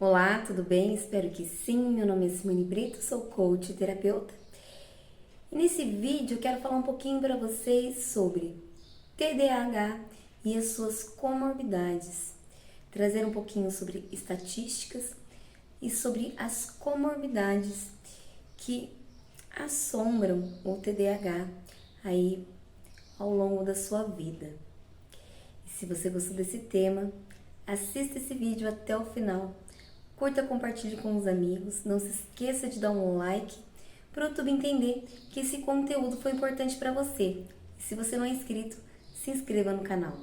Olá, tudo bem? Espero que sim. Meu nome é Simone Brito, sou coach e terapeuta. E nesse vídeo eu quero falar um pouquinho para vocês sobre TDAH e as suas comorbidades. Trazer um pouquinho sobre estatísticas e sobre as comorbidades que assombram o TDAH aí ao longo da sua vida. E se você gostou desse tema, assista esse vídeo até o final. Curta, compartilhe com os amigos, não se esqueça de dar um like para o YouTube entender que esse conteúdo foi importante para você. E se você não é inscrito, se inscreva no canal.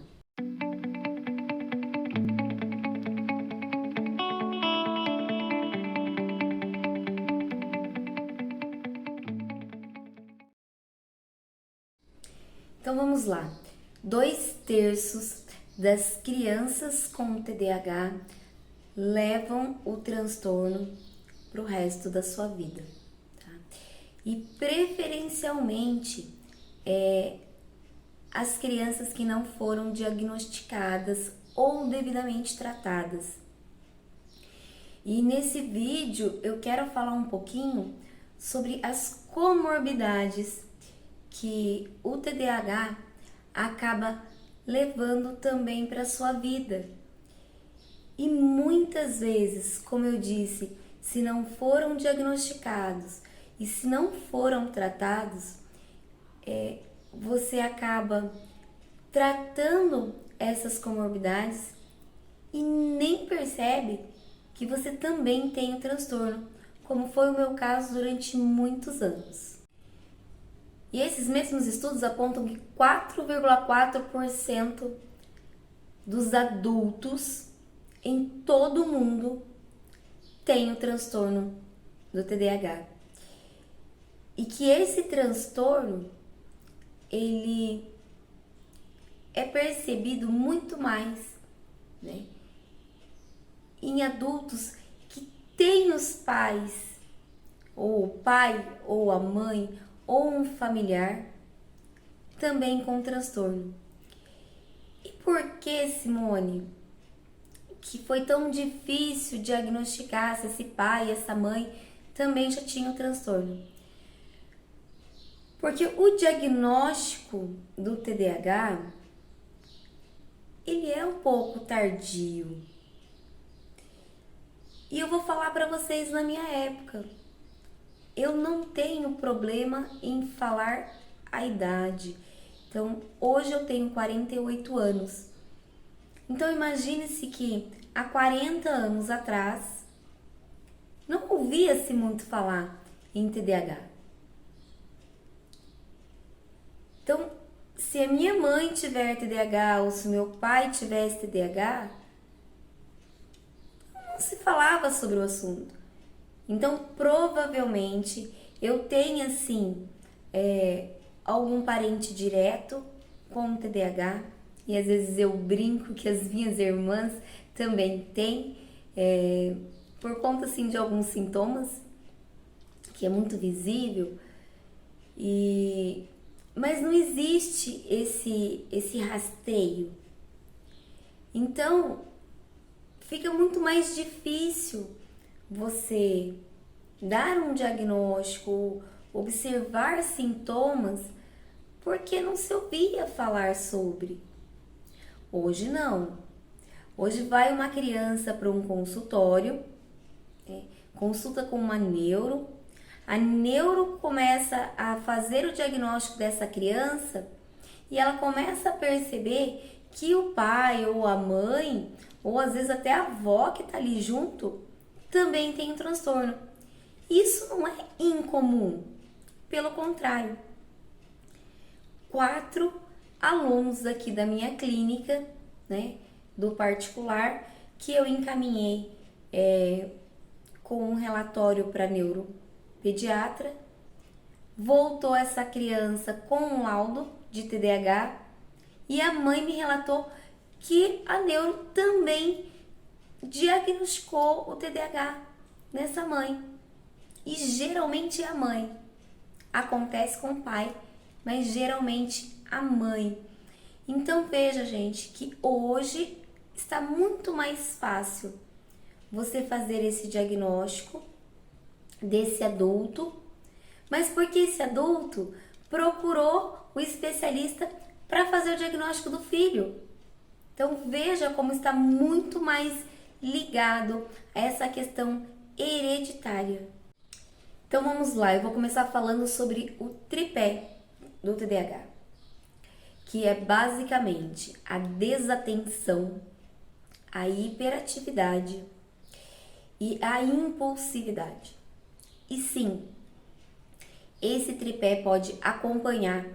Então vamos lá. 2/3 das crianças com TDAH levam o transtorno para o resto da sua vida. Tá? E preferencialmente as crianças que não foram diagnosticadas ou devidamente tratadas. E nesse vídeo eu quero falar um pouquinho sobre as comorbidades que o TDAH acaba levando também para a sua vida. E muitas vezes, como eu disse, se não foram diagnosticados e se não foram tratados, você acaba tratando essas comorbidades e nem percebe que você também tem o transtorno, como foi o meu caso durante muitos anos. E esses mesmos estudos apontam que 4,4% dos adultos em todo o mundo tem o transtorno do TDAH. E que esse transtorno, ele é percebido muito mais, né, em adultos que têm os pais, ou o pai, ou a mãe, ou um familiar também com transtorno. E por que, Simone, que foi tão difícil diagnosticar se esse pai e essa mãe também já tinham transtorno? Porque o diagnóstico do TDAH, ele é um pouco tardio. E eu vou falar para vocês na minha época. Eu não tenho problema em falar a idade. Então, hoje eu tenho 48 anos. Então, imagine-se que há 40 anos atrás não ouvia-se muito falar em TDAH. Então, se a minha mãe tiver TDAH ou se meu pai tivesse TDAH, não se falava sobre o assunto. Então, provavelmente, eu tenho, assim, algum parente direto com TDAH. E às vezes eu brinco que as minhas irmãs também têm, por conta, assim, de alguns sintomas, que é muito visível. Mas não existe esse rastreio. Então, fica muito mais difícil você dar um diagnóstico, observar sintomas, porque não se ouvia falar sobre. Hoje não. Hoje vai uma criança para um consultório, consulta com uma neuro, a neuro começa a fazer o diagnóstico dessa criança e ela começa a perceber que o pai ou a mãe, ou às vezes até a avó que está ali junto, também tem um transtorno. Isso não é incomum, pelo contrário. 4 alunos aqui da minha clínica, né, do particular, que eu encaminhei com um relatório para neuropediatra, voltou essa criança com um laudo de TDAH e a mãe me relatou que a neuro também diagnosticou o TDAH nessa mãe. E geralmente é a mãe. Acontece com o pai, mas geralmente a mãe. Então veja, gente, que hoje está muito mais fácil você fazer esse diagnóstico desse adulto, mas porque esse adulto procurou o especialista para fazer o diagnóstico do filho. Então veja como está muito mais ligado a essa questão hereditária. Então vamos lá, eu vou começar falando sobre o tripé do TDAH, que é basicamente a desatenção, a hiperatividade e a impulsividade. E sim, esse tripé pode acompanhar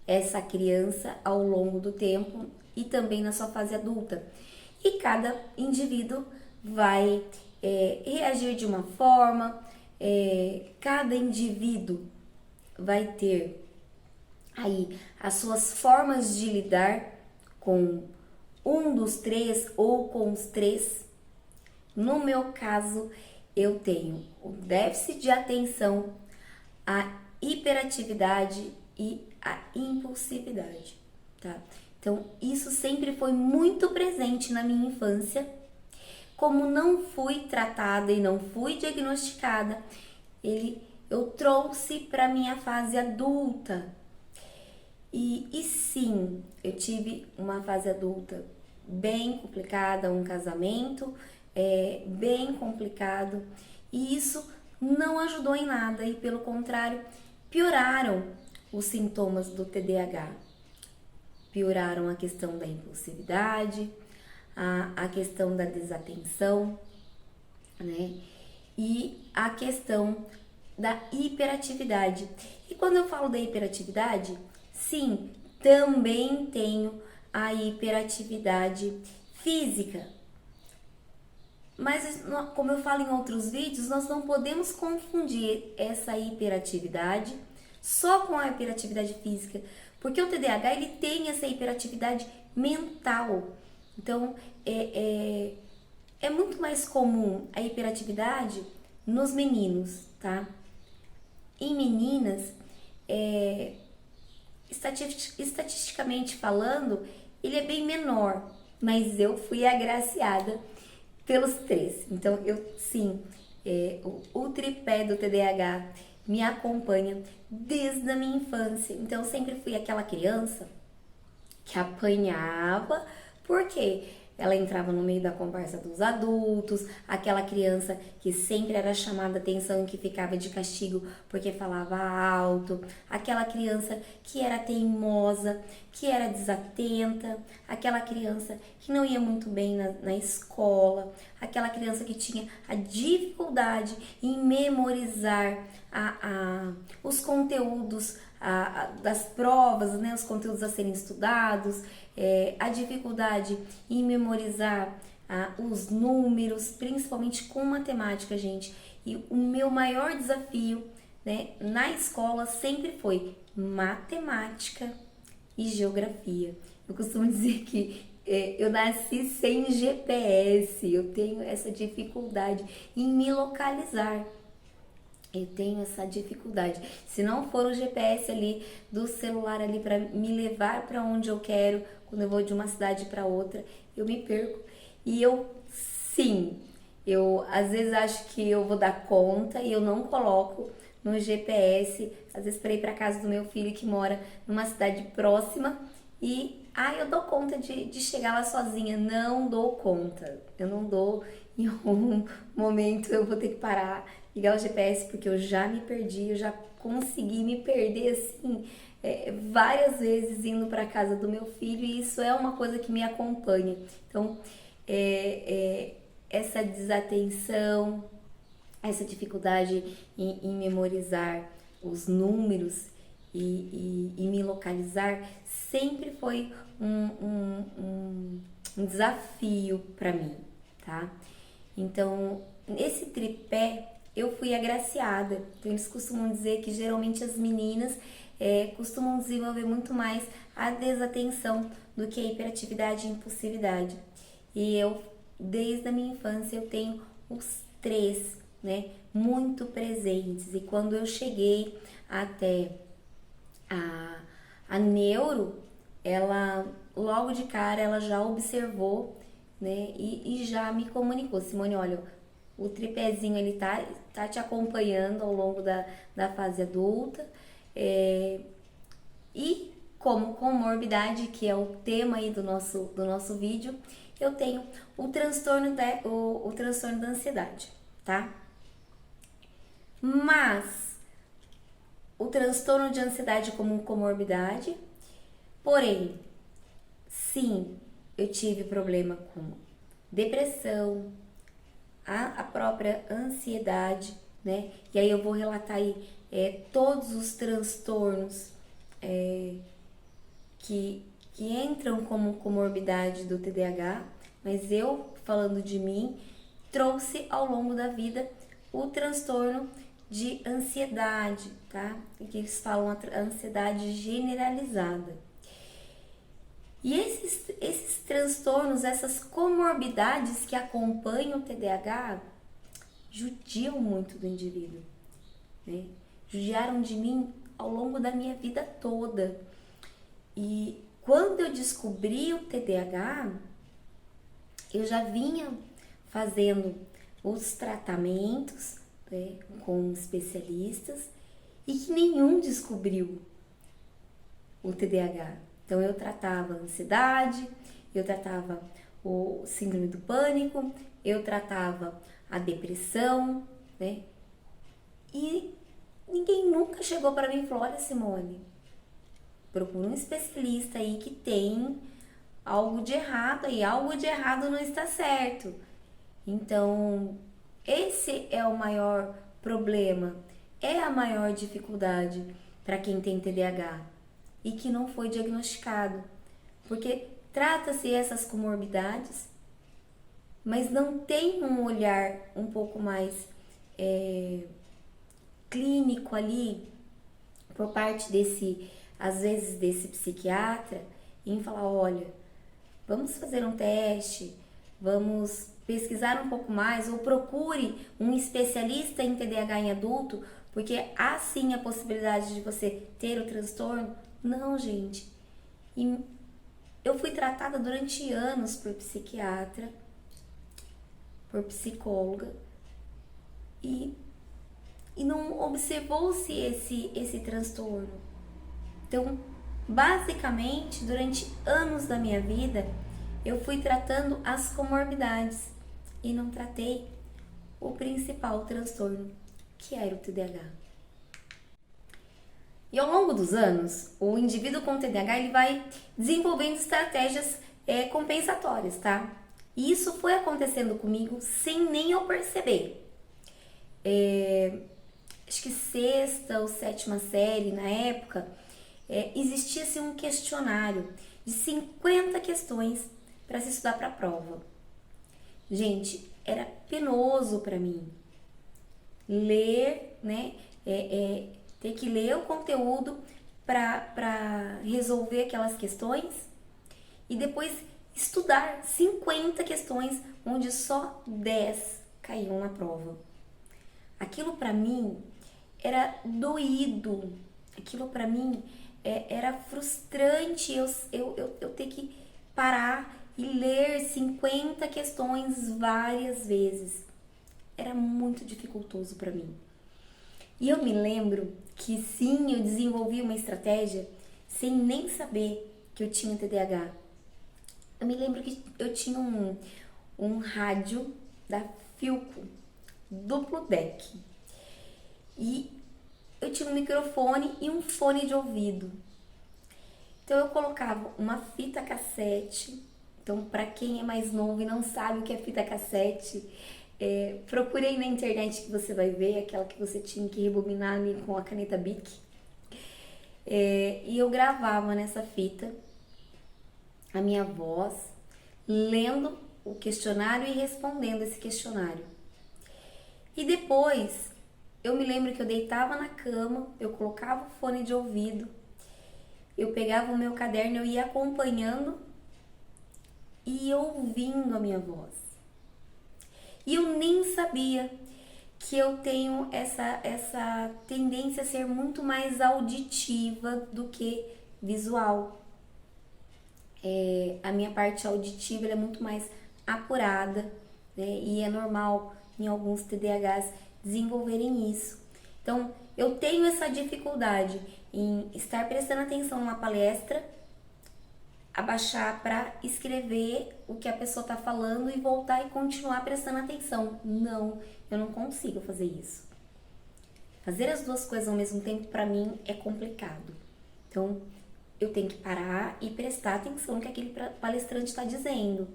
essa criança ao longo do tempo e também na sua fase adulta. E cada indivíduo vai reagir de uma forma, cada indivíduo vai ter aí as suas formas de lidar com um dos três ou com os três. No meu caso, eu tenho o déficit de atenção, a hiperatividade e a impulsividade, tá? Então, isso sempre foi muito presente na minha infância. Como não fui tratada e não fui diagnosticada, eu trouxe para minha fase adulta. E sim, eu tive uma fase adulta bem complicada, um casamento bem complicado, e isso não ajudou em nada e, pelo contrário, pioraram os sintomas do TDAH. Pioraram a questão da impulsividade, a questão da desatenção, né? E a questão da hiperatividade. E quando eu falo da hiperatividade, sim, também tenho a hiperatividade física. Mas, como eu falo em outros vídeos, nós não podemos confundir essa hiperatividade só com a hiperatividade física, porque o TDAH ele tem essa hiperatividade mental. Então, é muito mais comum a hiperatividade nos meninos, tá? Em meninas, estatisticamente falando, ele é bem menor, mas eu fui agraciada pelos três. Então, o tripé do TDAH me acompanha desde a minha infância. Então, eu sempre fui aquela criança que apanhava, porque ela entrava no meio da conversa dos adultos, aquela criança que sempre era chamada a atenção e que ficava de castigo porque falava alto, aquela criança que era teimosa, que era desatenta, aquela criança que não ia muito bem na escola, aquela criança que tinha a dificuldade em memorizar os conteúdos das provas, né, os conteúdos a serem estudados, a dificuldade em memorizar os números, principalmente com matemática, gente. E o meu maior desafio, né, na escola sempre foi matemática e geografia. Eu costumo dizer que eu nasci sem GPS, eu tenho essa dificuldade em me localizar. Eu tenho essa dificuldade. Se não for o GPS ali do celular ali para me levar para onde eu quero, quando eu vou de uma cidade para outra, eu me perco. E eu às vezes acho que eu vou dar conta e eu não coloco no GPS, às vezes para ir para casa do meu filho que mora numa cidade próxima e eu dou conta de chegar lá sozinha. Não dou conta. Eu não dou. Em algum momento eu vou ter que parar, ligar o GPS, porque eu já me perdi, eu já consegui me perder assim várias vezes indo para casa do meu filho, e isso é uma coisa que me acompanha. Então, essa desatenção, essa dificuldade em memorizar os números e me localizar sempre foi um desafio para mim, tá? Então, nesse tripé, eu fui agraciada. Então, eles costumam dizer que geralmente as meninas costumam desenvolver muito mais a desatenção do que a hiperatividade e impulsividade. E eu, desde a minha infância, eu tenho os três, né, muito presentes. E quando eu cheguei até a neuro, ela, logo de cara, ela já observou, né, e já me comunicou: Simone, olha, o tripézinho ele tá te acompanhando ao longo da fase adulta. E como comorbidade, que é o tema aí do nosso vídeo, eu tenho o transtorno da ansiedade, tá? Mas o transtorno de ansiedade como comorbidade, porém, sim, eu tive problema com depressão, a própria ansiedade, né? E aí eu vou relatar aí todos os transtornos que entram como comorbidade do TDAH, mas eu, falando de mim, trouxe ao longo da vida o transtorno de ansiedade, tá? Que eles falam a ansiedade generalizada. E esses transtornos, essas comorbidades que acompanham o TDAH, judiam muito do indivíduo, né? Judiaram de mim ao longo da minha vida toda. E quando eu descobri o TDAH, eu já vinha fazendo os tratamentos, né, com especialistas, e que nenhum descobriu o TDAH. Então eu tratava a ansiedade, eu tratava o síndrome do pânico, eu tratava a depressão, né? E ninguém nunca chegou para mim e falou: olha, Simone, procura um especialista aí que tem algo de errado aí, algo de errado não está certo. Então, esse é o maior problema, é a maior dificuldade para quem tem TDAH e que não foi diagnosticado, porque trata-se essas comorbidades, mas não tem um olhar um pouco mais clínico ali por parte às vezes desse psiquiatra, em falar: olha, vamos fazer um teste, vamos pesquisar um pouco mais, ou procure um especialista em TDAH em adulto, porque há sim a possibilidade de você ter o transtorno. Não, gente. E eu fui tratada durante anos por psiquiatra, por psicóloga, e não observou-se esse transtorno. Então, basicamente, durante anos da minha vida, eu fui tratando as comorbidades e não tratei o principal transtorno, que era o TDAH. E ao longo dos anos, o indivíduo com TDAH ele vai desenvolvendo estratégias compensatórias, tá? E isso foi acontecendo comigo sem nem eu perceber. Acho que 6ª ou 7ª série, na época, existia-se um questionário de 50 questões para se estudar para a prova. Gente, era penoso para mim ler, né? Ter que ler o conteúdo para resolver aquelas questões e depois estudar 50 questões, onde só 10 caíam na prova. Aquilo para mim era doído, aquilo para mim era frustrante, eu ter que parar e ler 50 questões várias vezes. Era muito dificultoso para mim. E eu me lembro que sim, eu desenvolvi uma estratégia sem nem saber que eu tinha TDAH. Eu me lembro que eu tinha um rádio da Philco, duplo deck. E eu tinha um microfone e um fone de ouvido. Então eu colocava uma fita cassete. Então, para quem é mais novo e não sabe o que é fita cassete, procure aí na internet que você vai ver, aquela que você tinha que rebobinar ali com a caneta Bic. E eu gravava nessa fita a minha voz, lendo o questionário e respondendo esse questionário. E depois, eu me lembro que eu deitava na cama, eu colocava o fone de ouvido, eu pegava o meu caderno, eu ia acompanhando e ouvindo a minha voz. E eu nem sabia que eu tenho essa tendência a ser muito mais auditiva do que visual. A minha parte auditiva é muito mais apurada, né? E é normal em alguns TDAHs desenvolverem isso. Então, eu tenho essa dificuldade em estar prestando atenção numa palestra, abaixar para escrever o que a pessoa está falando e voltar e continuar prestando atenção. Não, eu não consigo fazer isso. Fazer as duas coisas ao mesmo tempo, para mim, é complicado. Então, eu tenho que parar e prestar atenção no que aquele palestrante está dizendo.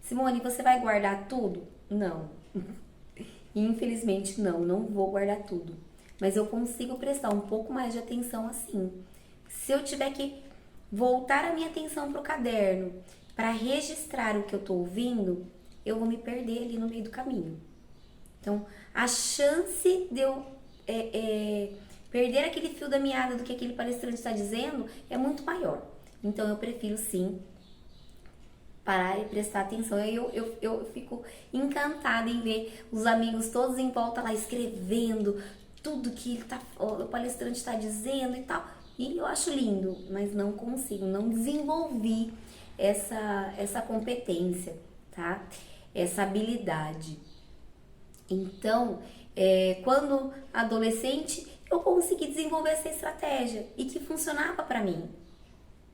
Simone, você vai guardar tudo? Não. Infelizmente, não vou guardar tudo. Mas eu consigo prestar um pouco mais de atenção assim. Se eu tiver que voltar a minha atenção para o caderno para registrar o que eu estou ouvindo, eu vou me perder ali no meio do caminho. Então, a chance de eu perder aquele fio da meada do que aquele palestrante está dizendo é muito maior. Então, eu prefiro sim parar e prestar atenção. Eu fico encantada em ver os amigos todos em volta lá escrevendo tudo que o palestrante está dizendo e tal. E eu acho lindo, mas não consigo, não desenvolvi essa competência, tá? Essa habilidade. Então, quando adolescente, eu consegui desenvolver essa estratégia e que funcionava para mim.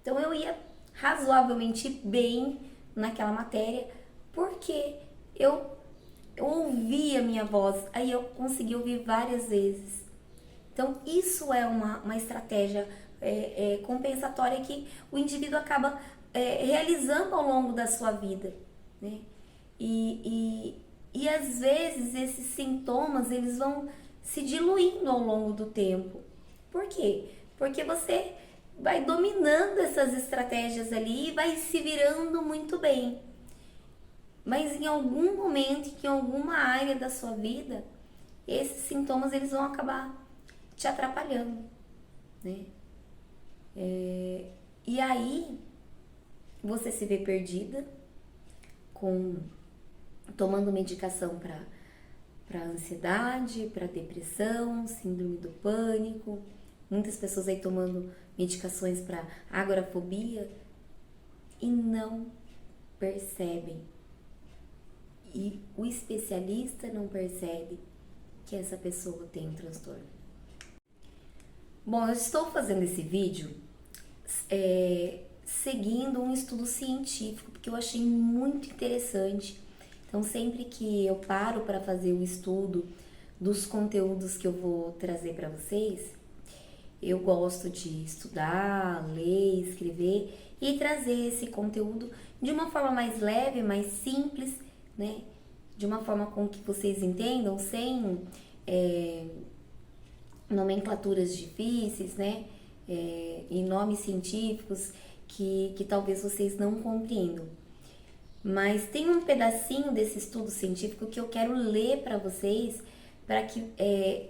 Então, eu ia razoavelmente bem naquela matéria, porque eu ouvia a minha voz, aí eu consegui ouvir várias vezes. Então, isso é uma estratégia compensatória que o indivíduo acaba realizando ao longo da sua vida, né? E às vezes esses sintomas eles vão se diluindo ao longo do tempo. Por quê? Porque você vai dominando essas estratégias ali e vai se virando muito bem. Mas em algum momento, em alguma área da sua vida, esses sintomas eles vão acabar te atrapalhando, né? E aí você se vê perdida, tomando medicação para ansiedade, para depressão, síndrome do pânico, muitas pessoas aí tomando medicações para agorafobia e não percebem. E o especialista não percebe que essa pessoa tem um transtorno. Bom, eu estou fazendo esse vídeo seguindo um estudo científico, porque eu achei muito interessante. Então, sempre que eu paro para fazer o estudo dos conteúdos que eu vou trazer para vocês, eu gosto de estudar, ler, escrever e trazer esse conteúdo de uma forma mais leve, mais simples, né? De uma forma com que vocês entendam, sem nomenclaturas difíceis, né? E nomes científicos que talvez vocês não compreendam. Mas tem um pedacinho desse estudo científico que eu quero ler para vocês, para que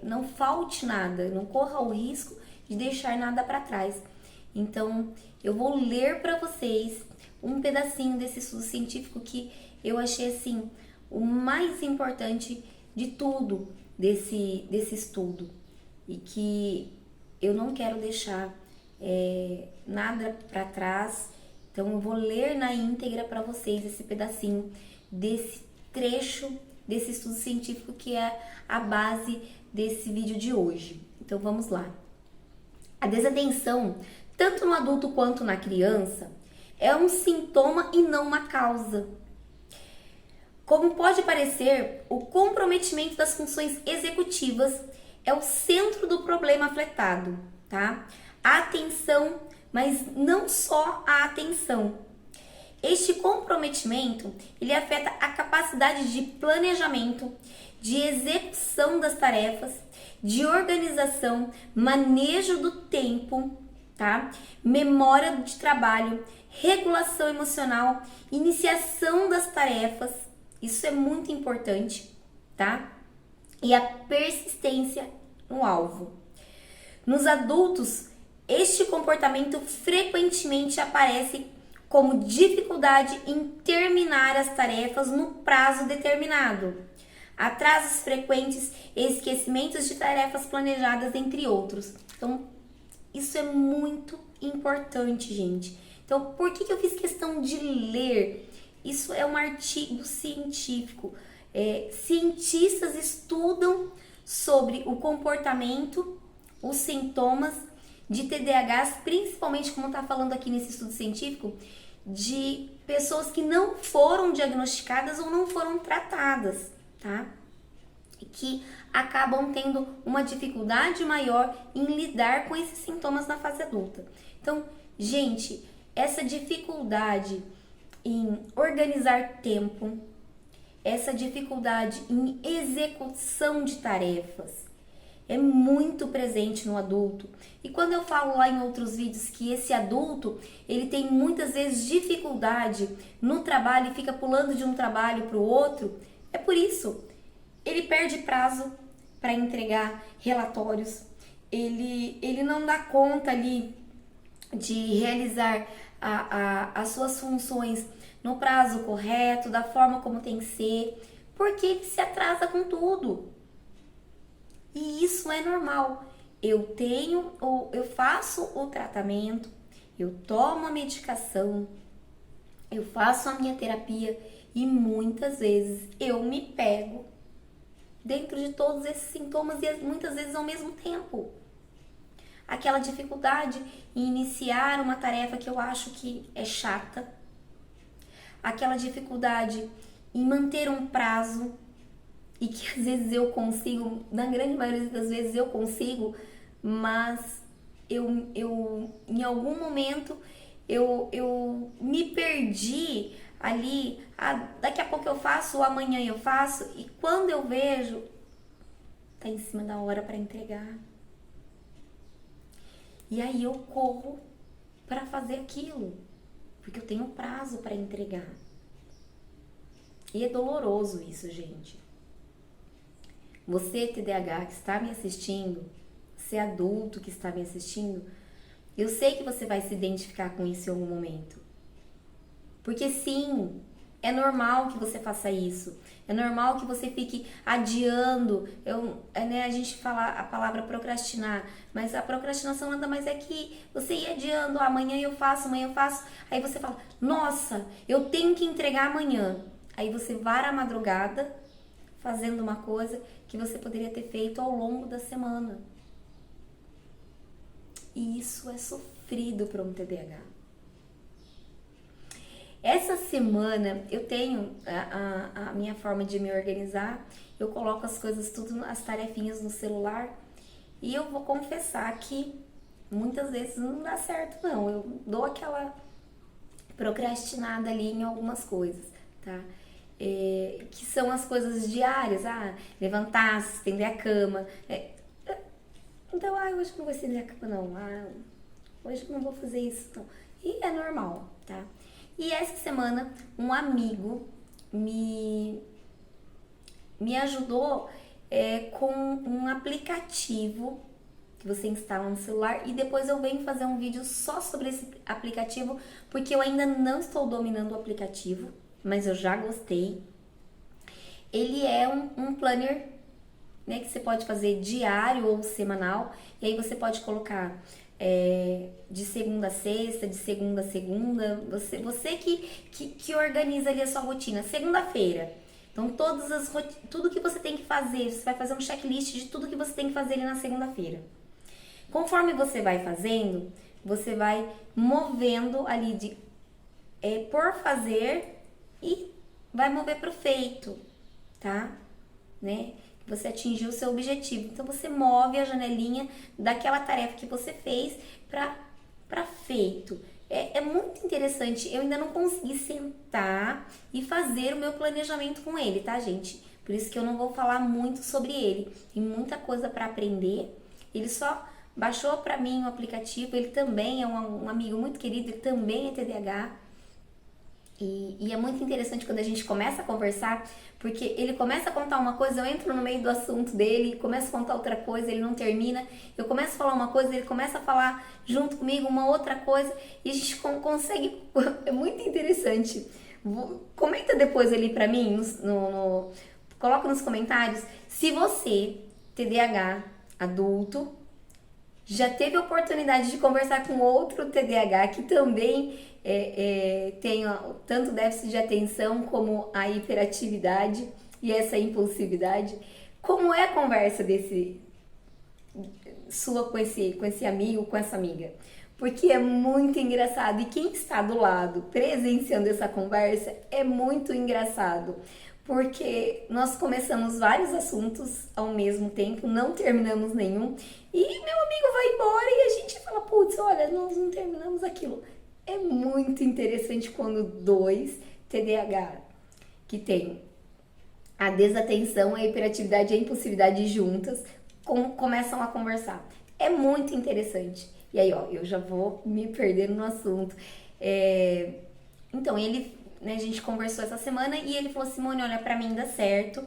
não falte nada, não corra o risco de deixar nada para trás. Então, eu vou ler para vocês um pedacinho desse estudo científico que eu achei assim o mais importante de tudo desse estudo e que eu não quero deixar nada para trás. Então eu vou ler na íntegra para vocês esse pedacinho desse trecho desse estudo científico que é a base desse vídeo de hoje. Então vamos lá. A desatenção, tanto no adulto quanto na criança, é um sintoma e não uma causa. Como pode parecer, o comprometimento das funções executivas é o centro do problema afetado, tá? A atenção, mas não só a atenção. Este comprometimento, ele afeta a capacidade de planejamento, de execução das tarefas, de organização, manejo do tempo, tá? Memória de trabalho, regulação emocional, iniciação das tarefas, isso é muito importante, tá? E a persistência no alvo. Nos adultos, este comportamento frequentemente aparece como dificuldade em terminar as tarefas no prazo determinado, atrasos frequentes, esquecimentos de tarefas planejadas, entre outros. Então, isso é muito importante, gente. Então, por que eu fiz questão de ler? Isso é um artigo científico. cientistas estudam sobre o comportamento, os sintomas de TDAHs, principalmente, como está falando aqui nesse estudo científico, de pessoas que não foram diagnosticadas ou não foram tratadas, tá? Que acabam tendo uma dificuldade maior em lidar com esses sintomas na fase adulta. Então, gente, essa dificuldade em organizar tempo, essa dificuldade em execução de tarefas é muito presente no adulto. E quando eu falo lá em outros vídeos que esse adulto, ele tem muitas vezes dificuldade no trabalho e fica pulando de um trabalho para o outro, é por isso. Ele perde prazo para entregar relatórios, ele não dá conta ali de realizar as suas funções no prazo correto, da forma como tem que ser, porque ele se atrasa com tudo. E isso é normal. Eu faço o tratamento, eu tomo a medicação, eu faço a minha terapia e muitas vezes eu me pego dentro de todos esses sintomas e muitas vezes ao mesmo tempo. Aquela dificuldade em iniciar uma tarefa que eu acho que é chata, aquela dificuldade em manter um prazo e que às vezes eu consigo, na grande maioria das vezes eu consigo, mas eu em algum momento eu me perdi ali, daqui a pouco eu faço, ou amanhã eu faço, e quando eu vejo, tá em cima da hora para entregar. E aí eu corro para fazer aquilo, porque eu tenho prazo para entregar. E é doloroso isso, gente. Você, TDAH, que está me assistindo, você adulto que está me assistindo, eu sei que você vai se identificar com isso em algum momento. Porque sim, é normal que você faça isso. É normal que você fique adiando. A gente fala a palavra procrastinar, mas a procrastinação nada mais é que você ir adiando. Amanhã eu faço. Aí você fala, nossa, eu tenho que entregar amanhã. Aí você vara a madrugada fazendo uma coisa que você poderia ter feito ao longo da semana. E isso é sofrido para um TDAH. Essa semana eu tenho a minha forma de me organizar, eu coloco as coisas tudo, as tarefinhas no celular, e eu vou confessar que muitas vezes não dá certo não, eu dou aquela procrastinada ali em algumas coisas, tá? Que são as coisas diárias, levantar, estender a cama, então, hoje eu não vou estender a cama não, hoje eu não vou fazer isso não, e é normal, tá? E essa semana um amigo me ajudou com um aplicativo que você instala no celular, e depois eu venho fazer um vídeo só sobre esse aplicativo, porque eu ainda não estou dominando o aplicativo, mas eu já gostei. Ele é um planner, né, que você pode fazer diário ou semanal, e aí você pode colocar de segunda a sexta, de segunda a segunda, você que organiza ali a sua rotina. Segunda-feira, então tudo que você tem que fazer, você vai fazer um checklist de tudo que você tem que fazer ali na segunda-feira. Conforme você vai fazendo, você vai movendo ali por fazer e vai mover para o feito, tá? Né? Você atingiu o seu objetivo. Então, você move a janelinha daquela tarefa que você fez para feito. É muito interessante. Eu ainda não consegui sentar e fazer o meu planejamento com ele, tá, gente? Por isso que eu não vou falar muito sobre ele. Tem muita coisa para aprender. Ele só baixou para mim o aplicativo. Ele também é um amigo muito querido. Ele também é TDAH. E é muito interessante quando a gente começa a conversar, porque ele começa a contar uma coisa, eu entro no meio do assunto dele, começo a contar outra coisa, ele não termina, eu começo a falar uma coisa, ele começa a falar junto comigo uma outra coisa, e a gente consegue, é muito interessante. Comenta depois ali pra mim, coloca nos comentários, se você, TDAH, adulto, já teve a oportunidade de conversar com outro TDAH que também tem tanto déficit de atenção como a hiperatividade. e essa impulsividade. Como é a conversa sua com esse amigo, com essa amiga? Porque é muito engraçado, e quem está do lado presenciando essa conversa é muito engraçado, porque nós começamos vários assuntos ao mesmo tempo, não terminamos nenhum, e meu amigo vai embora e a gente fala, putz, olha, nós não terminamos aquilo. É muito interessante quando dois TDAH que tem a desatenção, a hiperatividade e a impulsividade juntas começam a conversar. É muito interessante. E aí, ó, eu já vou me perdendo no assunto. Então, né, a gente conversou essa semana e ele falou, Simone, olha, pra mim dá certo.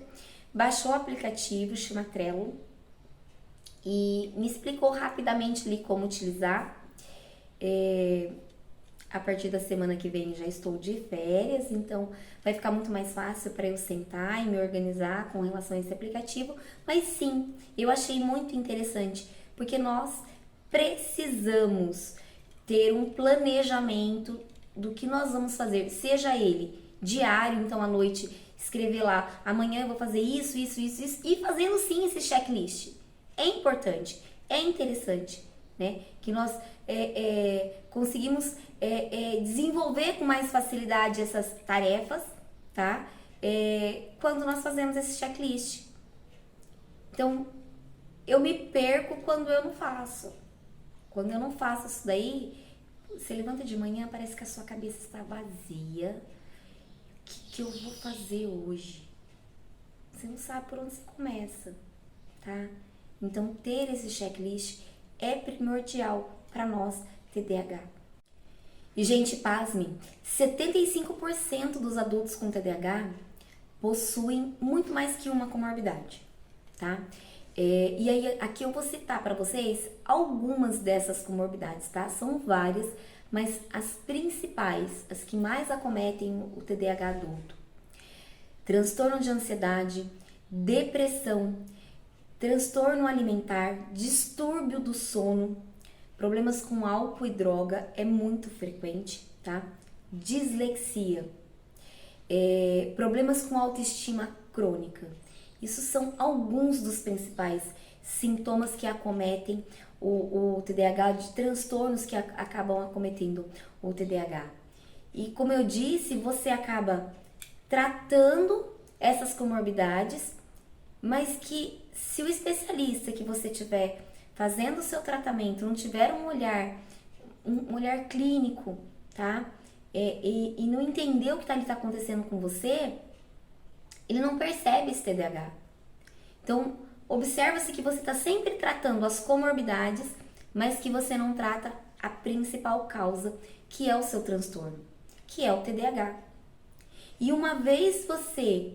Baixou o aplicativo, chama Trello, e me explicou rapidamente ali como utilizar. A partir da semana que vem já estou de férias, então vai ficar muito mais fácil para eu sentar e me organizar com relação a esse aplicativo. Mas sim, eu achei muito interessante, porque nós precisamos ter um planejamento do que nós vamos fazer, seja ele diário, então à noite escrever lá, amanhã eu vou fazer isso, isso, isso, isso, e fazendo sim esse checklist. É importante, é interessante, né? Que nós conseguimos desenvolver com mais facilidade essas tarefas, tá? Quando nós fazemos esse checklist. Então, eu me perco quando eu não faço. Quando eu não faço isso daí, você levanta de manhã, parece que a sua cabeça está vazia. O que eu vou fazer hoje? Você não sabe por onde você começa, tá? Então, ter esse checklist é primordial para nós, TDAH. E, gente, pasmem, 75% dos adultos com TDAH possuem muito mais que uma comorbidade, tá? E aí, aqui eu vou citar para vocês algumas dessas comorbidades, tá? São várias, mas as principais, as que mais acometem o TDAH adulto. Transtorno de ansiedade, depressão, transtorno alimentar, distúrbio do sono, problemas com álcool e droga é muito frequente, tá? Dislexia, problemas com autoestima crônica. Isso são alguns dos principais sintomas que acometem o TDAH, de transtornos que acabam acometendo o TDAH. E como eu disse, você acaba tratando essas comorbidades, mas que se o especialista que você tiver fazendo o seu tratamento não tiver um olhar clínico, tá? E não entender o que está acontecendo com você, ele não percebe esse TDAH. Então, observa-se que você está sempre tratando as comorbidades, mas que você não trata a principal causa, que é o seu transtorno, que é o TDAH. E uma vez você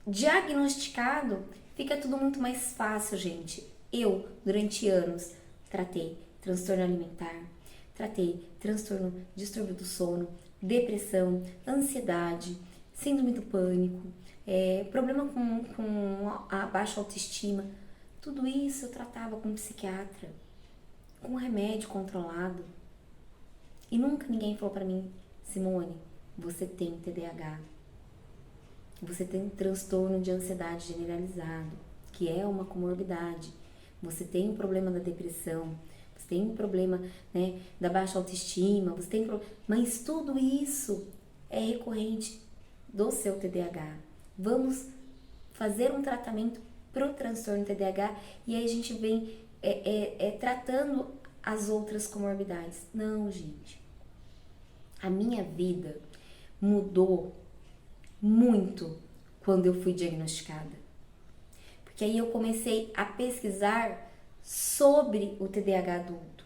diagnosticado, fica tudo muito mais fácil, gente. Eu, durante anos, tratei transtorno alimentar, tratei transtorno, distúrbio do sono, depressão, ansiedade, síndrome do pânico, problema com a baixa autoestima. Tudo isso eu tratava com um psiquiatra, com um remédio controlado. E nunca ninguém falou pra mim, Simone, você tem TDAH. Você tem transtorno de ansiedade generalizado, que é uma comorbidade. Você tem um problema da depressão, você tem um problema, né, da baixa autoestima, mas tudo isso é recorrente do seu TDAH. Vamos fazer um tratamento pro transtorno TDAH e aí a gente vem tratando as outras comorbidades. Não, gente. A minha vida mudou muito quando eu fui diagnosticada. Porque aí eu comecei a pesquisar sobre o TDAH adulto.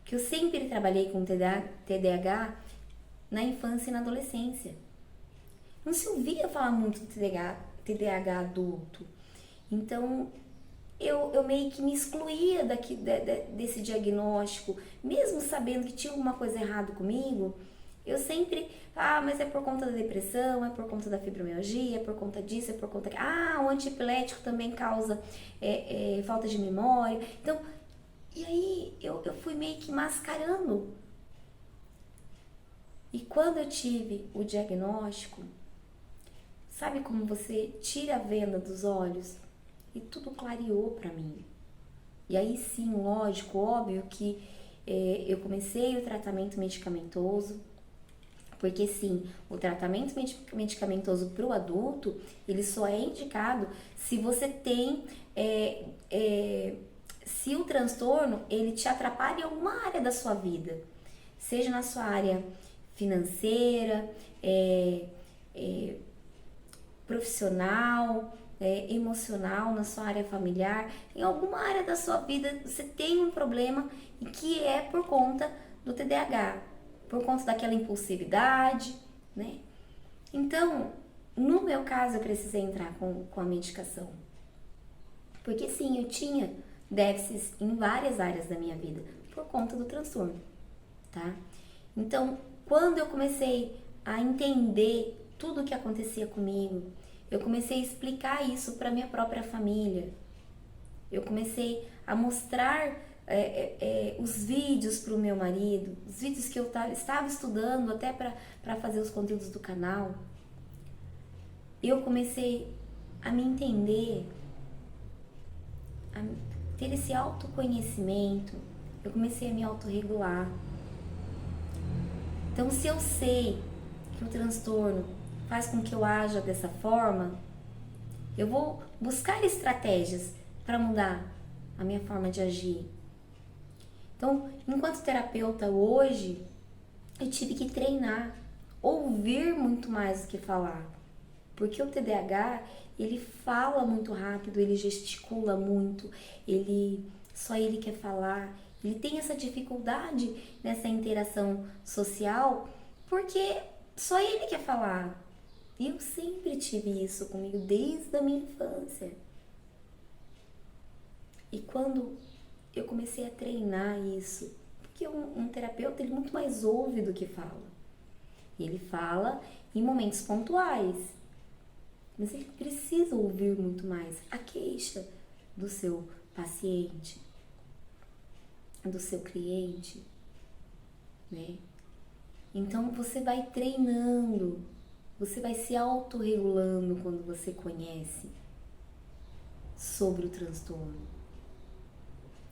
Que eu sempre trabalhei com TDAH na infância e na adolescência. Não se ouvia falar muito do TDAH adulto. Então, eu meio que me excluía desse diagnóstico, mesmo sabendo que tinha alguma coisa errada comigo. Eu sempre, mas é por conta da depressão, é por conta da fibromialgia, é por conta disso, é por conta... o antiepilético também causa falta de memória. Então, e aí eu fui meio que mascarando. E quando eu tive o diagnóstico, Sabe como você tira a venda dos olhos? E tudo clareou para mim. E aí sim, lógico, óbvio que eu comecei o tratamento medicamentoso, porque sim, o tratamento medicamentoso para o adulto, ele só é indicado se você tem, se o transtorno, ele te atrapalha em alguma área da sua vida, seja na sua área financeira, profissional, emocional, na sua área familiar, em alguma área da sua vida você tem um problema e que é por conta do TDAH, por conta daquela impulsividade, né? Então, no meu caso, eu precisei entrar com a medicação. Porque sim, eu tinha déficits em várias áreas da minha vida por conta do transtorno, tá? Então, quando eu comecei a entender tudo o que acontecia comigo, eu comecei a explicar isso para minha própria família. Eu comecei a mostrar os vídeos para o meu marido, os vídeos que eu estava estudando até para fazer os conteúdos do canal. Eu comecei a me entender, a ter esse autoconhecimento, eu comecei a me autorregular. Então, se eu sei que o transtorno faz com que eu haja dessa forma, eu vou buscar estratégias para mudar a minha forma de agir. Então, enquanto terapeuta hoje, eu tive que treinar, ouvir muito mais do que falar. Porque o TDAH, ele fala muito rápido, ele gesticula muito, só ele quer falar. Ele tem essa dificuldade nessa interação social porque só ele quer falar. E eu sempre tive isso comigo desde a minha infância. E quando eu comecei a treinar isso, porque um terapeuta ele muito mais ouve do que fala. Ele fala em momentos pontuais, mas ele precisa ouvir muito mais a queixa do seu paciente, do seu cliente, né? Então você vai treinando, você vai se autorregulando quando você conhece sobre o transtorno.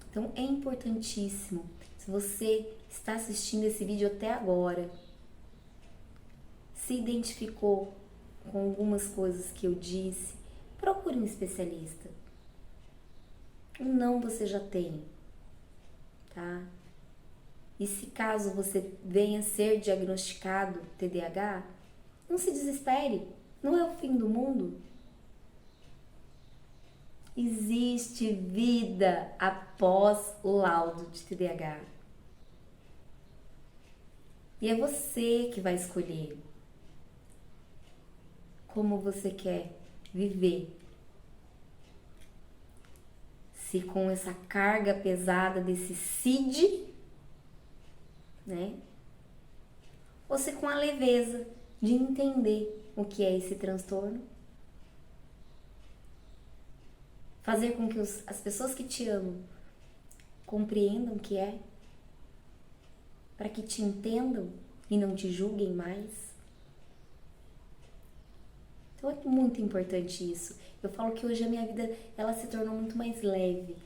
Então é importantíssimo, se você está assistindo esse vídeo até agora, se identificou com algumas coisas que eu disse, procure um especialista. Não você já tem, tá? E se caso você venha ser diagnosticado TDAH, não se desespere, não é o fim do mundo. Existe vida após o laudo de TDAH. E é você que vai escolher como você quer viver. Se com essa carga pesada desse CID, né? Ou se com a leveza de entender o que é esse transtorno. Fazer com que as pessoas que te amam compreendam o que é, para que te entendam e não te julguem mais. Então é muito importante isso. Eu falo que hoje a minha vida ela se tornou muito mais leve.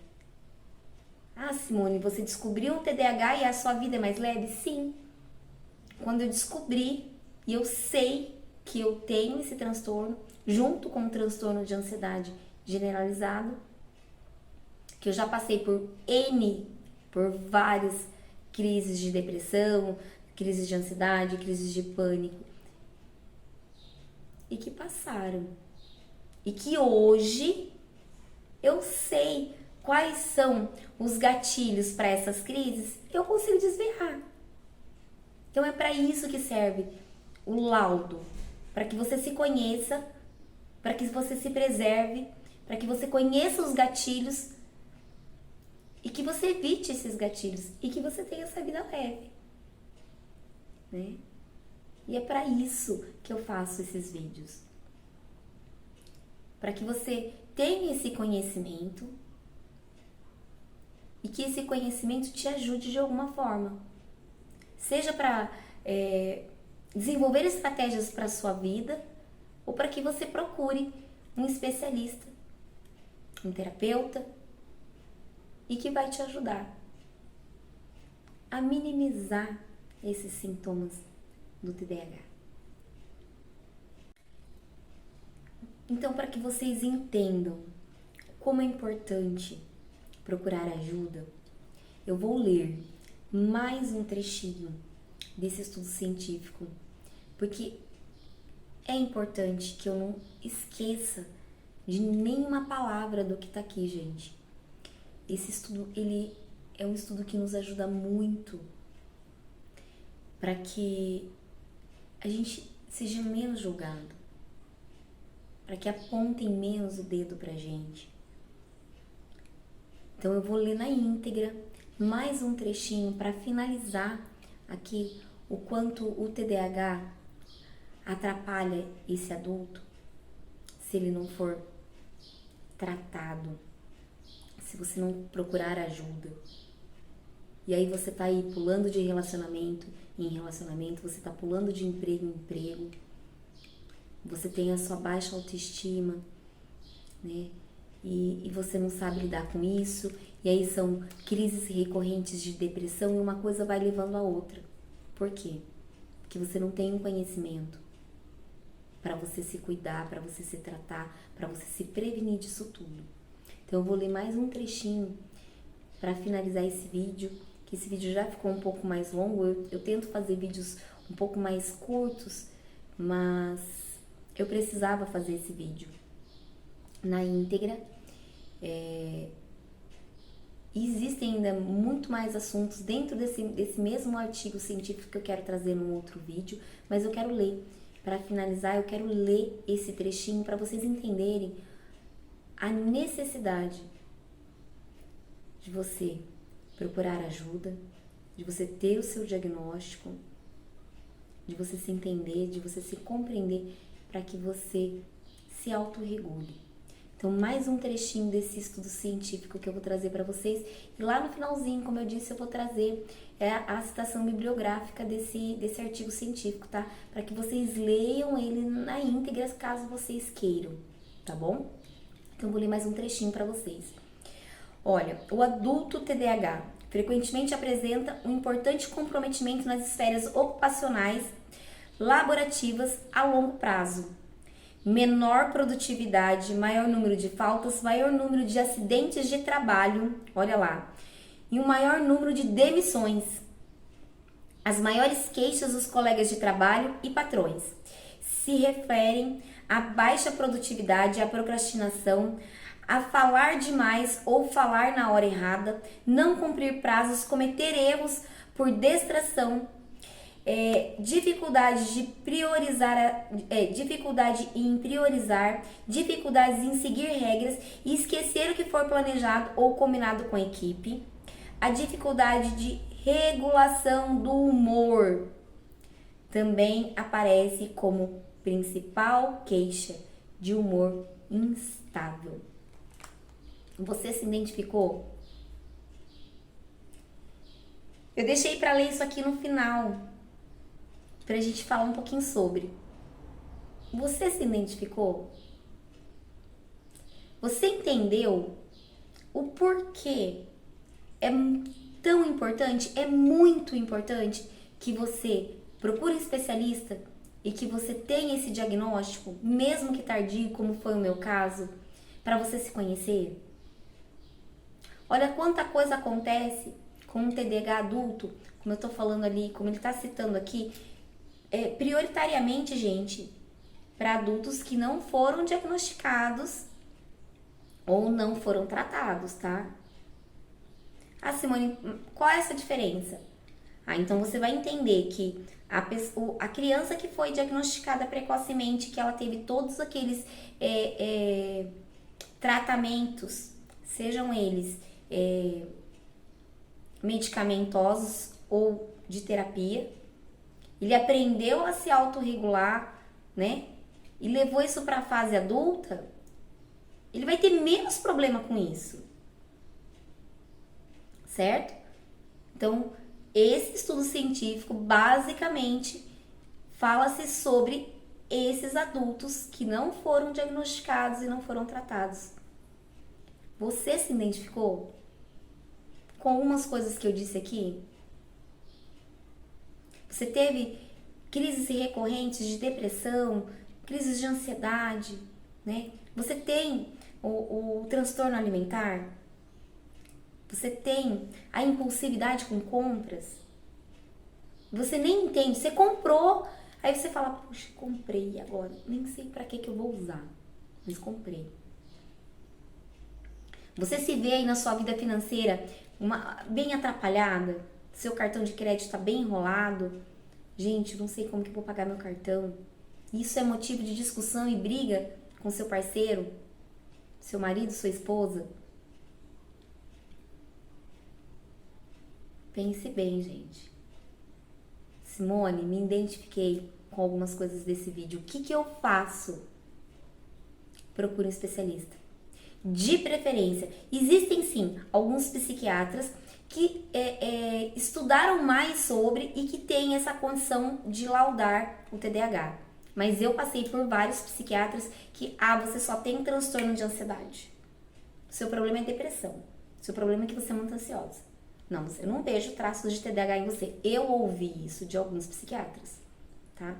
Ah, Simone, você descobriu o TDAH e a sua vida é mais leve? Sim. Quando eu descobri e eu sei que eu tenho esse transtorno, junto com o transtorno de ansiedade generalizado, que eu já passei por várias crises de depressão, crises de ansiedade, crises de pânico, e que passaram. E que hoje eu sei quais são os gatilhos para essas crises, eu consigo desviar. Então é para isso que serve o laudo, para que você se conheça, para que você se preserve, para que você conheça os gatilhos e que você evite esses gatilhos e que você tenha essa vida leve, né? E é para isso que eu faço esses vídeos. Para que você tenha esse conhecimento e que esse conhecimento te ajude de alguma forma. Seja para desenvolver estratégias para a sua vida, ou para que você procure um especialista, um terapeuta, e que vai te ajudar a minimizar esses sintomas do TDAH. Então, para que vocês entendam como é importante procurar ajuda, eu vou ler mais um trechinho desse estudo científico, porque é importante que eu não esqueça de nenhuma palavra do que está aqui, gente. Esse estudo, ele é um estudo que nos ajuda muito para que a gente seja menos julgado, para que apontem menos o dedo pra gente. Então eu vou ler na íntegra mais um trechinho para finalizar aqui o quanto o TDAH atrapalha esse adulto se ele não for tratado, se você não procurar ajuda. E aí você tá aí pulando de relacionamento em relacionamento, você tá pulando de emprego em emprego, você tem a sua baixa autoestima, né? E você não sabe lidar com isso, e aí são crises recorrentes de depressão e uma coisa vai levando a outra. Por quê? Porque você não tem um conhecimento para você se cuidar, para você se tratar, para você se prevenir disso tudo. Então eu vou ler mais um trechinho para finalizar esse vídeo, que esse vídeo já ficou um pouco mais longo. Eu tento fazer vídeos um pouco mais curtos, mas eu precisava fazer esse vídeo na íntegra. Existem ainda muito mais assuntos dentro desse mesmo artigo científico que eu quero trazer num outro vídeo, mas eu quero ler. Para finalizar, eu quero ler esse trechinho para vocês entenderem a necessidade de você procurar ajuda, de você ter o seu diagnóstico, de você se entender, de você se compreender, para que você se autorregule. Então, mais um trechinho desse estudo científico que eu vou trazer para vocês. E lá no finalzinho, como eu disse, eu vou trazer a citação bibliográfica desse artigo científico, tá? Para que vocês leiam ele na íntegra, caso vocês queiram, tá bom? Então, eu vou ler mais um trechinho para vocês. Olha, o adulto TDAH frequentemente apresenta um importante comprometimento nas esferas ocupacionais, laborativas a longo prazo. Menor produtividade, maior número de faltas, maior número de acidentes de trabalho, olha lá, e um maior número de demissões. As maiores queixas dos colegas de trabalho e patrões se referem à baixa produtividade, à procrastinação, a falar demais ou falar na hora errada, não cumprir prazos, cometer erros por distração, dificuldade em priorizar, dificuldades em seguir regras e esquecer o que for planejado ou combinado com a equipe, a dificuldade de regulação do humor também aparece como principal queixa de humor instável. Você se identificou? Eu deixei para ler isso aqui no final, pra gente falar um pouquinho sobre. Você se identificou? Você entendeu o porquê é tão importante, é muito importante que você procure um especialista e que você tenha esse diagnóstico, mesmo que tardio, como foi o meu caso, para você se conhecer? Olha quanta coisa acontece com um TDAH adulto, como eu tô falando ali, como ele tá citando aqui, prioritariamente, gente, para adultos que não foram diagnosticados ou não foram tratados, tá? Ah, Simone, qual é essa diferença? Então você vai entender que a criança que foi diagnosticada precocemente, que ela teve todos aqueles tratamentos, sejam eles medicamentosos ou de terapia, ele aprendeu a se autorregular, né? E levou isso para a fase adulta, ele vai ter menos problema com isso. Certo? Então, esse estudo científico basicamente fala-se sobre esses adultos que não foram diagnosticados e não foram tratados. Você se identificou com algumas coisas que eu disse aqui? Você teve crises recorrentes de depressão, crises de ansiedade, né? Você tem o transtorno alimentar? Você tem a impulsividade com compras? Você nem entende, você comprou, aí você fala, puxa, comprei agora, nem sei pra que eu vou usar, mas comprei. Você se vê aí na sua vida financeira bem atrapalhada, seu cartão de crédito está bem enrolado. Gente, não sei como que eu vou pagar meu cartão. Isso é motivo de discussão e briga com seu parceiro, seu marido, sua esposa. Pense bem, gente. Simone, me identifiquei com algumas coisas desse vídeo. O que eu faço? Procure um especialista. De preferência, existem sim alguns psiquiatras que estudaram mais sobre e que têm essa condição de laudar o TDAH. Mas eu passei por vários psiquiatras que, você só tem transtorno de ansiedade. Seu problema é depressão. Seu problema é que você é muito ansiosa. Não, eu não vejo traços de TDAH em você. Eu ouvi isso de alguns psiquiatras, tá?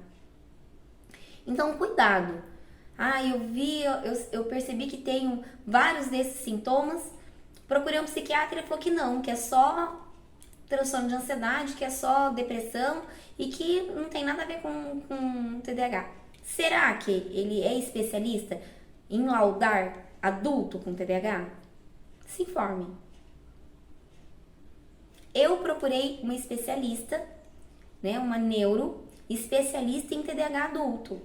Então, cuidado. Eu percebi que tenho vários desses sintomas. Procurei um psiquiatra e ele falou que não, que é só transtorno de ansiedade, que é só depressão e que não tem nada a ver com TDAH. Será que ele é especialista em laudar adulto com TDAH? Se informe. Eu procurei uma especialista, né, uma neuro especialista em TDAH adulto.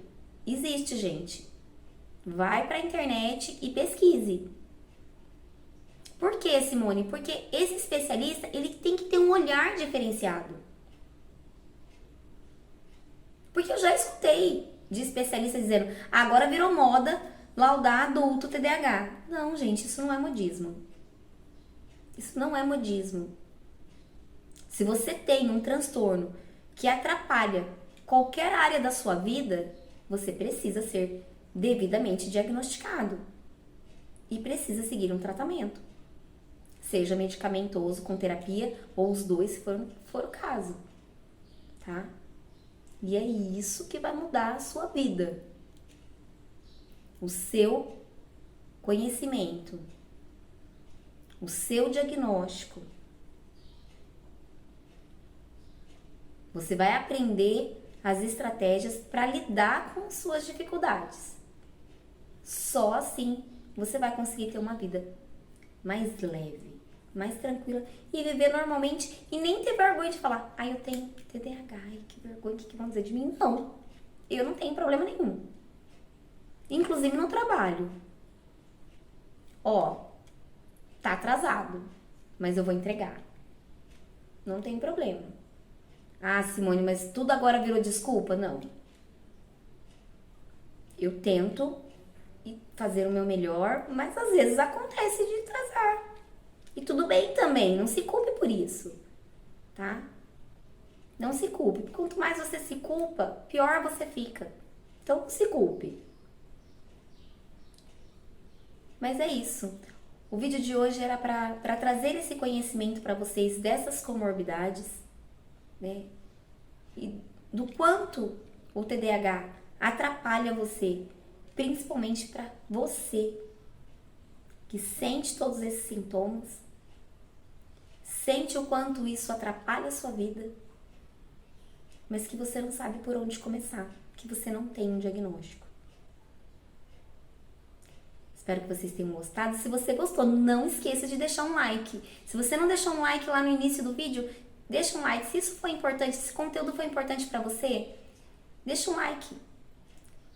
Existe, gente. Vai pra internet e pesquise. Por que, Simone? Porque esse especialista, ele tem que ter um olhar diferenciado. Porque eu já escutei de especialistas dizendo, agora virou moda laudar adulto TDAH. Não, gente, isso não é modismo. Isso não é modismo. Se você tem um transtorno que atrapalha qualquer área da sua vida, você precisa ser devidamente diagnosticado e precisa seguir um tratamento, seja medicamentoso com terapia ou os dois, se for o caso, tá? E é isso que vai mudar a sua vida, o seu conhecimento, o seu diagnóstico. Você vai aprender as estratégias para lidar com suas dificuldades. Só assim você vai conseguir ter uma vida mais leve, mais tranquila e viver normalmente e nem ter vergonha de falar, eu tenho TDAH, que vergonha, o que vão dizer de mim? Não, eu não tenho problema nenhum. Inclusive no trabalho. Tá atrasado, mas eu vou entregar. Não tem problema. Simone, mas tudo agora virou desculpa? Não. Eu tento fazer o meu melhor, mas às vezes acontece de atrasar. E tudo bem também, não se culpe por isso, tá? Não se culpe. Quanto mais você se culpa, pior você fica. Então não se culpe. Mas é isso. O vídeo de hoje era para trazer esse conhecimento para vocês dessas comorbidades, né? E do quanto o TDAH atrapalha você, principalmente para você que sente todos esses sintomas, sente o quanto isso atrapalha a sua vida, mas que você não sabe por onde começar, que você não tem um diagnóstico. Espero que vocês tenham gostado. Se você gostou, não esqueça de deixar um like. Se você não deixou um like lá no início do vídeo, deixa um like. Se isso foi importante, se esse conteúdo foi importante para você, deixa um like.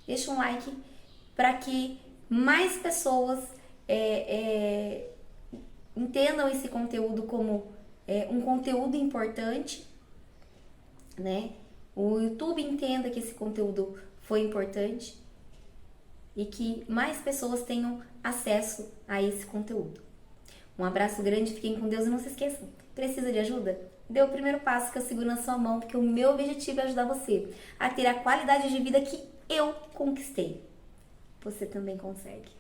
Deixa um like para que mais pessoas entendam esse conteúdo como um conteúdo importante, né? O YouTube entenda que esse conteúdo foi importante e que mais pessoas tenham acesso a esse conteúdo. Um abraço grande, fiquem com Deus e não se esqueçam, precisa de ajuda? Dê o primeiro passo que eu seguro na sua mão, porque o meu objetivo é ajudar você a ter a qualidade de vida que eu conquistei, você também consegue.